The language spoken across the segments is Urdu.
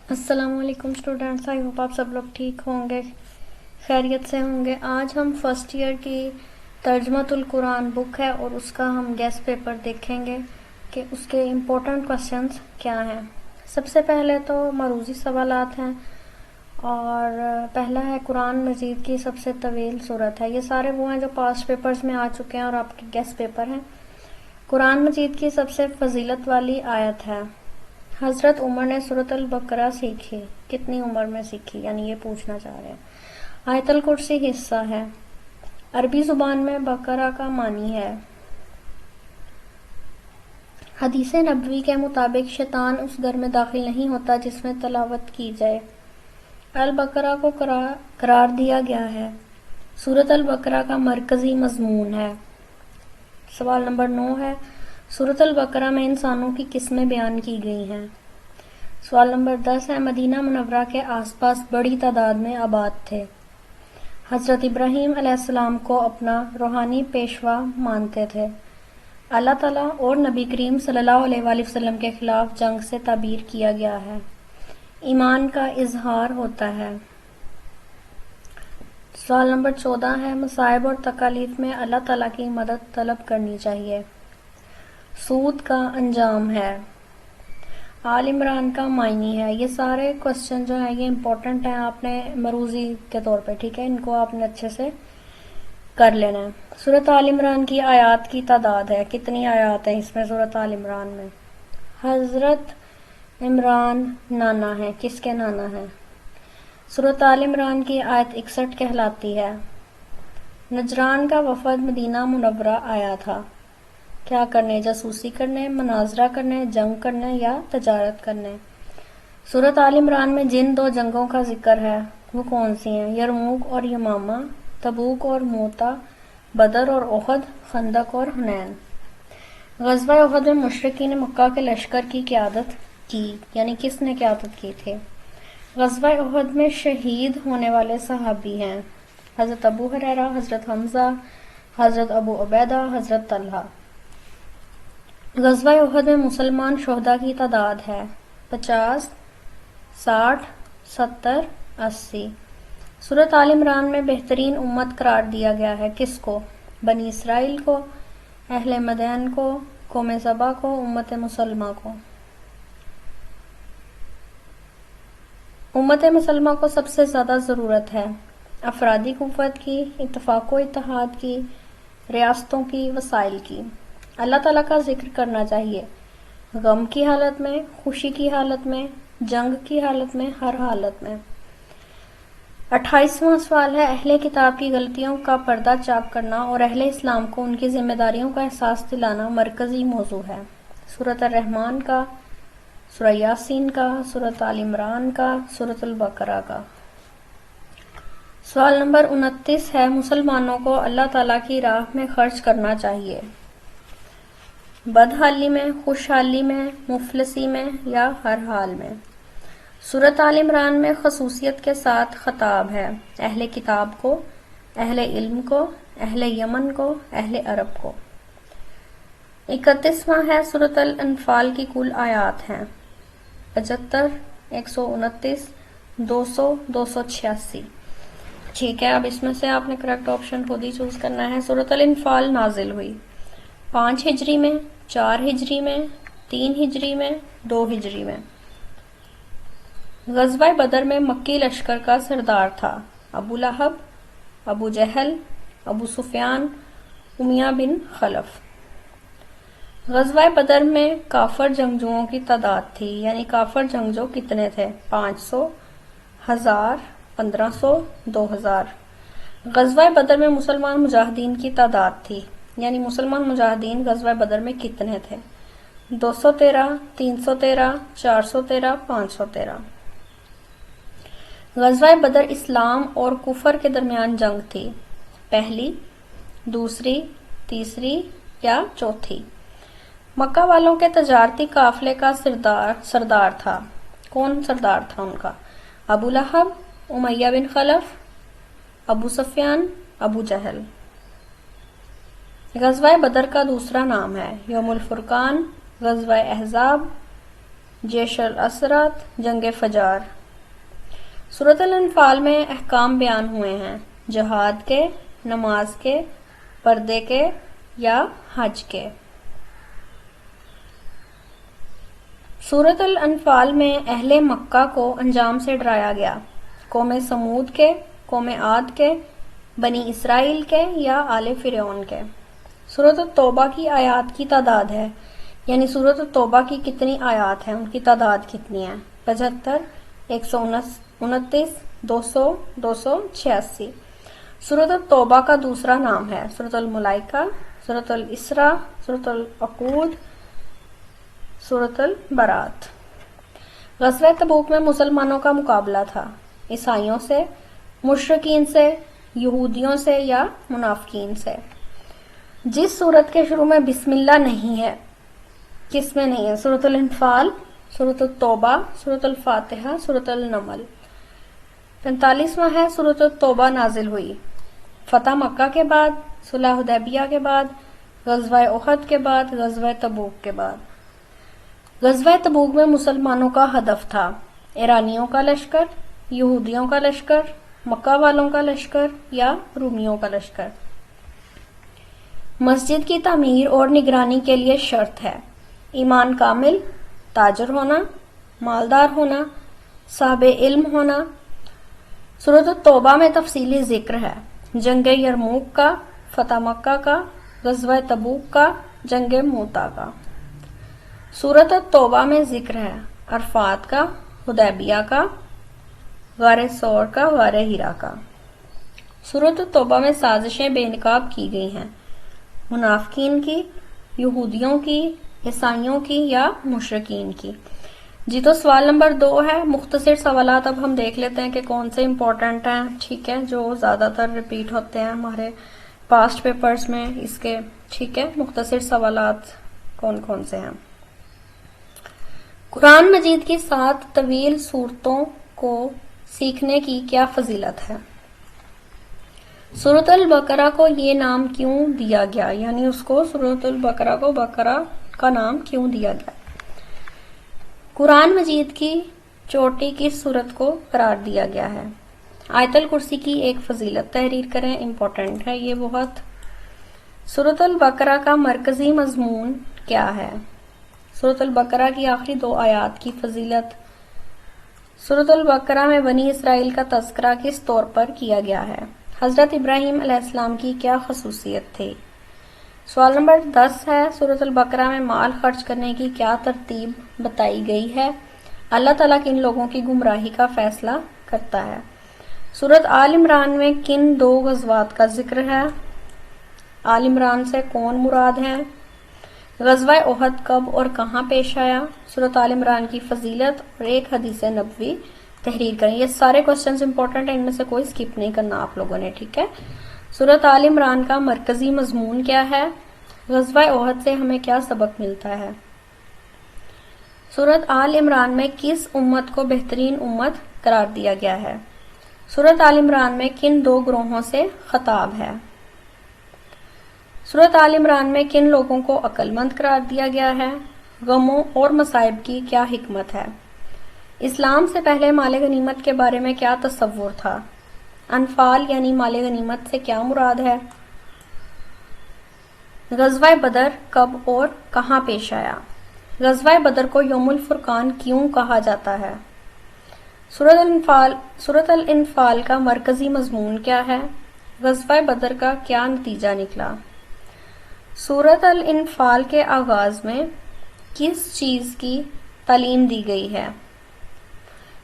السلام علیکم اسٹوڈینٹس، آئی ہوپ آپ سب لوگ ٹھیک ہوں گے، خیریت سے ہوں گے۔ آج ہم فرسٹ ایئر کی ترجمۃ القرآن بک ہے اور اس کا ہم گیس پیپر دیکھیں گے کہ اس کے امپورٹنٹ کوسچنس کیا ہیں۔ سب سے پہلے تو معروضی سوالات ہیں اور پہلا ہے قرآن مجید کی سب سے طویل سورت ہے۔ یہ سارے وہ ہیں جو پاسٹ پیپرز میں آ چکے ہیں اور آپ کے گیس پیپر ہیں۔ قرآن مجید کی سب سے فضیلت والی آیت ہے۔ حضرت عمر نے سورۃ البقرہ سیکھی، کتنی عمر میں سیکھی، یعنی یہ پوچھنا چاہ رہے ہیں۔ آیت الکرسی حصہ ہے۔ عربی زبان میں بقرہ کا معنی ہے۔ حدیث نبوی کے مطابق شیطان اس گھر میں داخل نہیں ہوتا جس میں تلاوت کی جائے۔ البقرہ کو قرار دیا گیا ہے۔ سورۃ البقرہ کا مرکزی مضمون ہے۔ سوال نمبر 9 ہے، سورۃ البقرہ میں انسانوں کی قسمیں بیان کی گئی ہیں۔ سوال نمبر 10 ہے، مدینہ منورہ کے آس پاس بڑی تعداد میں آباد تھے۔ حضرت ابراہیم علیہ السلام کو اپنا روحانی پیشوا مانتے تھے۔ اللہ تعالیٰ اور نبی کریم صلی اللہ علیہ وآلہ وسلم کے خلاف جنگ سے تعبیر کیا گیا ہے۔ ایمان کا اظہار ہوتا ہے۔ سوال نمبر 14 ہے، مصائب اور تکالیف میں اللہ تعالیٰ کی مدد طلب کرنی چاہیے۔ سود کا انجام ہے۔ آل عمران کا معنی ہے۔ یہ سارے کوسچن جو ہیں یہ امپورٹنٹ ہیں، آپ نے مروزی کے طور پہ، ٹھیک ہے، ان کو آپ نے اچھے سے کر لینا ہے۔ سورۃ آل عمران کی آیات کی تعداد ہے، کتنی آیات ہیں اس میں سورۃ آل عمران میں؟ حضرت عمران نانا ہے، کس کے نانا ہیں؟ سورۃ آل عمران کی آیت 61 کہلاتی ہے۔ نجران کا وفد مدینہ منورہ آیا تھا، کیا کرنے؟ جاسوسی کرنے، مناظرہ کرنے، جنگ کرنے یا تجارت کرنے۔ سورۃ آل عمران میں جن 2 جنگوں کا ذکر ہے وہ کون سی ہیں؟ یرموک اور یمامہ، تبوک اور موتا، بدر اور احد، خندق اور حنین۔ غزوہ احد میں مشرکین مکہ کے لشکر کی قیادت کی، یعنی کس نے قیادت کی تھی؟ غزوہ احد میں شہید ہونے والے صحابی ہیں حضرت ابو ہریرہ، حضرت حمزہ، حضرت ابو عبیدہ، حضرت طلحہ۔ غزوہ احد میں مسلمان شہداء کی تعداد ہے 50، 60، 70، 80۔ سورۃ آل عمران میں بہترین امت قرار دیا گیا ہے کس کو؟ بنی اسرائیل کو، اہل مدین کو، قوم سبا کو، امت مسلمہ کو۔ امت مسلمہ کو سب سے زیادہ ضرورت ہے افرادی قوت کی، اتفاق و اتحاد کی، ریاستوں کی، وسائل کی۔ اللہ تعالیٰ کا ذکر کرنا چاہیے، غم کی حالت میں، خوشی کی حالت میں، جنگ کی حالت میں، ہر حالت میں۔ 28واں سوال ہے، اہل کتاب کی غلطیوں کا پردہ چاک کرنا اور اہل اسلام کو ان کی ذمہ داریوں کا احساس دلانا مرکزی موضوع ہے۔ سورۃ الرحمن کا، سورہ یاسین کا، سورۃ آل عمران کا، سورۃ البقرہ کا۔ سوال نمبر 29 ہے، مسلمانوں کو اللہ تعالیٰ کی راہ میں خرچ کرنا چاہیے، بدحالی میں، خوشحالی میں، مفلسی میں یا ہر حال میں؟ سورۃ آل عمران میں خصوصیت کے ساتھ خطاب ہے اہل کتاب کو، اہل علم کو، اہل یمن کو، اہل عرب کو۔ 31واں ہے، سورۃ الانفال کی کل آیات ہیں 75، 129، 200، 286۔ ٹھیک ہے، اب اس میں سے آپ نے کریکٹ آپشن خود ہی چوز کرنا ہے۔ سورۃ الانفال نازل ہوئی 5 ہجری میں، 4 ہجری میں، 3 ہجری میں، 2 ہجری میں۔ غزوہ بدر میں مکی لشکر کا سردار تھا ابو لہب، ابو جہل، ابو سفیان، امیہ بن خلف۔ غزوہ بدر میں کافر جنگجوؤں کی تعداد تھی، یعنی کافر جنگجو کتنے تھے؟ 500، 1000، 1500، 2000۔ غزوہ بدر میں مسلمان مجاہدین کی تعداد تھی، یعنی مسلمان مجاہدین غزوہ بدر میں کتنے تھے؟ 213، 313، 413، 513۔ غزوہ بدر اسلام اور کفر کے درمیان جنگ تھی، پہلی، دوسری، تیسری یا چوتھی؟ مکہ والوں کے تجارتی قافلے کا سردار تھا، کون سردار تھا ان کا؟ ابو لہب، امیہ بن خلف، ابو سفیان، ابو جہل۔ غزوہ بدر کا دوسرا نام ہے یوم الفرقان، غزوہ احزاب، جیش الاسرات، جنگ فجار۔ سورۃ الانفال میں احکام بیان ہوئے ہیں، جہاد کے، نماز کے، پردے کے یا حج کے۔ سورۃ الانفال میں اہل مکہ کو انجام سے ڈرایا گیا، قوم سمود کے، قوم عاد کے، بنی اسرائیل کے یا آل فرعون کے۔ سورۃ التوبہ کی آیات کی تعداد ہے، یعنی سورۃ التوبہ کی کتنی آیات ہیں، ان کی تعداد کتنی ہے؟ 75، 129، 200، 286۔ سورۃ التوبہ کا دوسرا نام ہے سورۃ الملائکہ، سورۃ الاسراء، سورۃ العقود، سورۃ البرات۔ غزوہ تبوک میں مسلمانوں کا مقابلہ تھا، عیسائیوں سے، مشرکین سے، یہودیوں سے یا منافقین سے۔ جس سورت کے شروع میں بسم اللہ نہیں ہے، کس میں نہیں ہے؟ سورۃ الانفال، سورۃ التوبہ، سورۃ الفاتحہ، سورۃ النمل۔ 45واں ہے سورۃ التوبہ نازل ہوئی فتح مکہ کے بعد، صلح حدیبیہ کے بعد، غزوہ احد کے بعد، غزوہ تبوک کے بعد۔ غزوہ تبوک میں مسلمانوں کا ہدف تھا ایرانیوں کا لشکر، یہودیوں کا لشکر، مکہ والوں کا لشکر یا رومیوں کا لشکر۔ مسجد کی تعمیر اور نگرانی کے لیے شرط ہے ایمان کامل، تاجر ہونا، مالدار ہونا، صاحب علم ہونا۔ سورۃ التوبہ میں تفصیلی ذکر ہے جنگ یرموک کا، فتح مکہ کا، غزوہ تبوک کا، جنگ موتا کا۔ سورۃ التوبہ میں ذکر ہے عرفات کا، حدیبیہ کا، غار ثور کا، غار ہرا کا۔ سورۃ التوبہ میں سازشیں بے نقاب کی گئی ہیں، منافقین کی، یہودیوں کی، عیسائیوں کی یا مشرکین کی۔ جی تو سوال نمبر 2 ہے، مختصر سوالات اب ہم دیکھ لیتے ہیں کہ کون سے امپورٹنٹ ہیں، ٹھیک ہے، جو زیادہ تر ریپیٹ ہوتے ہیں ہمارے پاسٹ پیپرز میں اس کے، ٹھیک ہے، مختصر سوالات کون کون سے ہیں۔ قرآن مجید کی 7 طویل سورتوں کو سیکھنے کی کیا فضیلت ہے؟ سورۃ البقرہ کو یہ نام کیوں دیا گیا، یعنی اس کو سورۃ البقرہ کو بقرہ کا نام کیوں دیا گیا؟ قرآن مجید کی چوٹی کس سورت کو قرار دیا گیا ہے؟ آیت الکرسی کی ایک فضیلت تحریر کریں، امپورٹنٹ ہے یہ بہت۔ سورۃ البقرہ کا مرکزی مضمون کیا ہے؟ سورۃ البقرہ کی آخری 2 آیات کی فضیلت۔ سورۃ البقرہ میں بنی اسرائیل کا تذکرہ کس طور پر کیا گیا ہے؟ حضرت ابراہیم علیہ السلام کی کیا خصوصیت تھی؟ سوال نمبر 10 ہے، سورۃ البقرہ میں مال خرچ کرنے کی کیا ترتیب بتائی گئی ہے؟ اللہ تعالیٰ کن لوگوں کی گمراہی کا فیصلہ کرتا ہے؟ سورۃ آل عمران میں کن 2 غزوات کا ذکر ہے؟ آل عمران سے کون مراد ہیں؟ غزوہ احد کب اور کہاں پیش آیا؟ سورۃ آل عمران کی فضیلت اور ایک حدیث نبوی تحریر کریں۔ یہ سارے کوسچنز امپورٹنٹ ہیں، ان میں سے کوئی سکپ نہیں کرنا آپ لوگوں نے، ٹھیک ہے۔ سورۃ آل عمران کا مرکزی مضمون کیا ہے؟ غزوہ احد سے ہمیں کیا سبق ملتا ہے؟ سورۃ آل عمران میں کس امت کو بہترین امت قرار دیا گیا ہے؟ سورۃ آل عمران میں کن 2 گروہوں سے خطاب ہے؟ سورۃ آل عمران میں کن لوگوں کو عقل مند قرار دیا گیا ہے؟ غموں اور مصائب کی کیا حکمت ہے؟ اسلام سے پہلے مال غنیمت کے بارے میں کیا تصور تھا؟ انفال یعنی مال غنیمت سے کیا مراد ہے؟ غزوہ بدر کب اور کہاں پیش آیا؟ غزوہ بدر کو یوم الفرقان کیوں کہا جاتا ہے؟ سورۃ الانفال کا مرکزی مضمون کیا ہے؟ غزوہ بدر کا کیا نتیجہ نکلا؟ سورۃ الانفال کے آغاز میں کس چیز کی تعلیم دی گئی ہے؟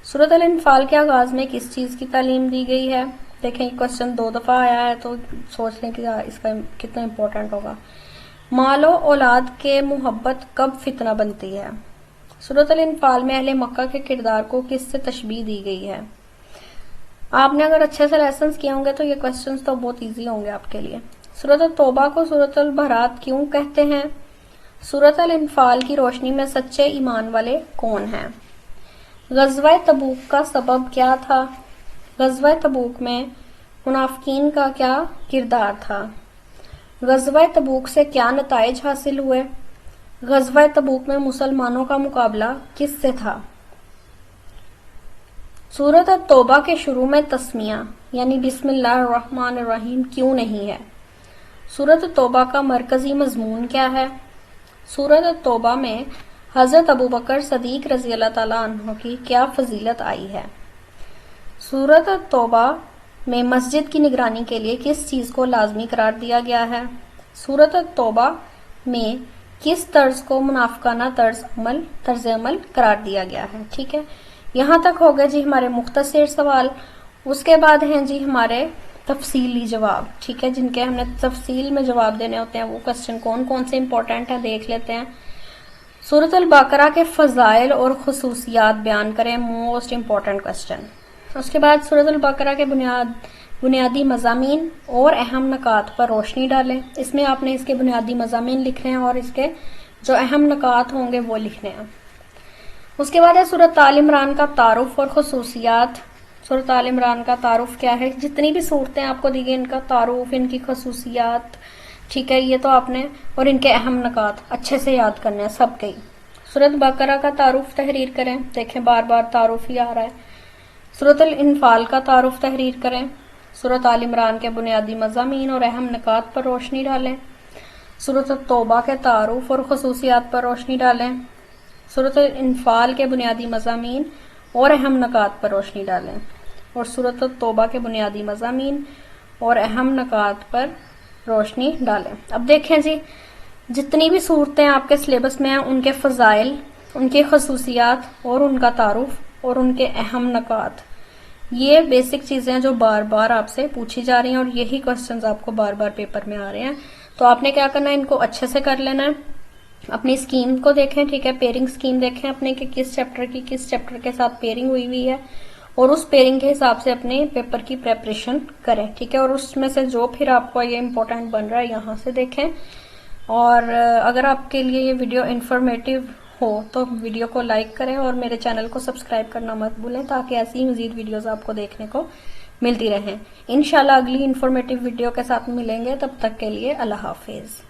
سورۃ الانفال کے آغاز میں کس چیز کی تعلیم دی گئی ہے؟ دیکھیں یہ کوسچن 2 دفعہ آیا ہے تو سوچ لیں کہ اس کا کتنا امپورٹنٹ ہوگا۔ مال و اولاد کے محبت کب فتنہ بنتی ہے؟ سورۃ الانفال میں اہل مکہ کے کردار کو کس سے تشبیہ دی گئی ہے؟ آپ نے اگر اچھے سے لیسنز کیے ہوں گے تو یہ کوسچنز تو بہت ایزی ہوں گے آپ کے لیے۔ سورۃ التوبہ کو سورۃ البرات کیوں کہتے ہیں؟ سورۃ الانفال کی روشنی میں سچے ایمان والے کون ہیں؟ غزوہ تبوک کا سبب کیا تھا؟ غزوہ تبوک میں منافقین کا کیا کردار تھا؟ غزوہ تبوک سے کیا نتائج حاصل ہوئے؟ غزوہ تبوک میں مسلمانوں کا مقابلہ کس سے تھا؟ سورۃ التوبہ کے شروع میں تسمیہ یعنی بسم اللہ الرحمن الرحیم کیوں نہیں ہے؟ سورۃ التوبہ کا مرکزی مضمون کیا ہے؟ سورۃ التوبہ میں حضرت ابوبکر صدیق رضی اللہ تعالیٰ عنہ کی کیا فضیلت آئی ہے؟ سورۃ التوبہ میں مسجد کی نگرانی کے لیے کس چیز کو لازمی قرار دیا گیا ہے؟ سورۃ التوبہ میں کس طرز کو منافقانہ طرز عمل قرار دیا گیا ہے؟ ٹھیک ہے، یہاں تک ہو گئے جی ہمارے مختصر سوال۔ اس کے بعد ہیں جی ہمارے تفصیلی جواب، ٹھیک ہے، جن کے ہم نے تفصیل میں جواب دینے ہوتے ہیں۔ وہ کوسچن کون کون سے امپورٹنٹ ہیں دیکھ لیتے ہیں۔ سورۃ البقرہ کے فضائل اور خصوصیات بیان کریں، موسٹ امپورٹنٹ کوسچن۔ اس کے بعد سورۃ البقرہ کے بنیادی مضامین اور اہم نکات پر روشنی ڈالیں۔ اس میں آپ نے اس کے بنیادی مضامین لکھنے ہیں اور اس کے جو اہم نکات ہوں گے وہ لکھنے ہیں۔ اس کے بعد ہے سورۃ آل عمران کا تعارف اور خصوصیات۔ سورۃ آل عمران کا تعارف کیا ہے؟ جتنی بھی صورتیں آپ کو دی گئی ان کا تعارف، ان کی خصوصیات، ٹھیک ہے، یہ تو آپ نے، اور ان کے اہم نکات اچھے سے یاد کرنے ہیں سب کے۔ سورۃ بقرہ کا تعارف تحریر کریں، دیکھیں بار بار تعارف ہی آ رہا ہے۔ سورۃ الانفال کا تعارف تحریر کریں۔ سورۃ آل عمران کے بنیادی مضامین اور اہم نکات پر روشنی ڈالیں۔ سورۃ التوبہ کے تعارف اور خصوصیات پر روشنی ڈالیں۔ سورۃ الانفال کے بنیادی مضامین اور اہم نکات پر روشنی ڈالیں، اور سورۃ التوبہ کے بنیادی مضامین اور اہم نکات پر روشنی ڈالیں۔ اب دیکھیں جی جتنی بھی صورتیں آپ کے سلیبس میں ہیں ان کے فضائل، ان کی خصوصیات اور ان کا تعارف اور ان کے اہم نکات، یہ بیسک چیزیں جو بار بار آپ سے پوچھی جا رہی ہیں، اور یہی کوسچنز آپ کو بار بار پیپر میں آ رہے ہیں۔ تو آپ نے کیا کرنا ہے، ان کو اچھے سے کر لینا ہے۔ اپنی اسکیم کو دیکھیں، ٹھیک ہے، پیئرنگ اسکیم دیکھیں اپنے کہ کس چیپٹر کی کس چیپٹر کے ساتھ پیئرنگ ہوئی ہے، اور اس پیئرنگ کے حساب سے اپنے پیپر کی پریپریشن کریں، ٹھیک ہے، اور اس میں سے جو پھر آپ کو یہ امپورٹنٹ بن رہا ہے یہاں سے دیکھیں۔ اور اگر آپ کے لیے یہ ویڈیو انفارمیٹیو ہو تو ویڈیو کو لائک کریں اور میرے چینل کو سبسکرائب کرنا مت بھولیں، تاکہ ایسی مزید ویڈیوز آپ کو دیکھنے کو ملتی رہیں۔ انشاءاللہ اگلی انفارمیٹیو ویڈیو کے ساتھ ملیں گے، تب تک کے لیے اللہ حافظ۔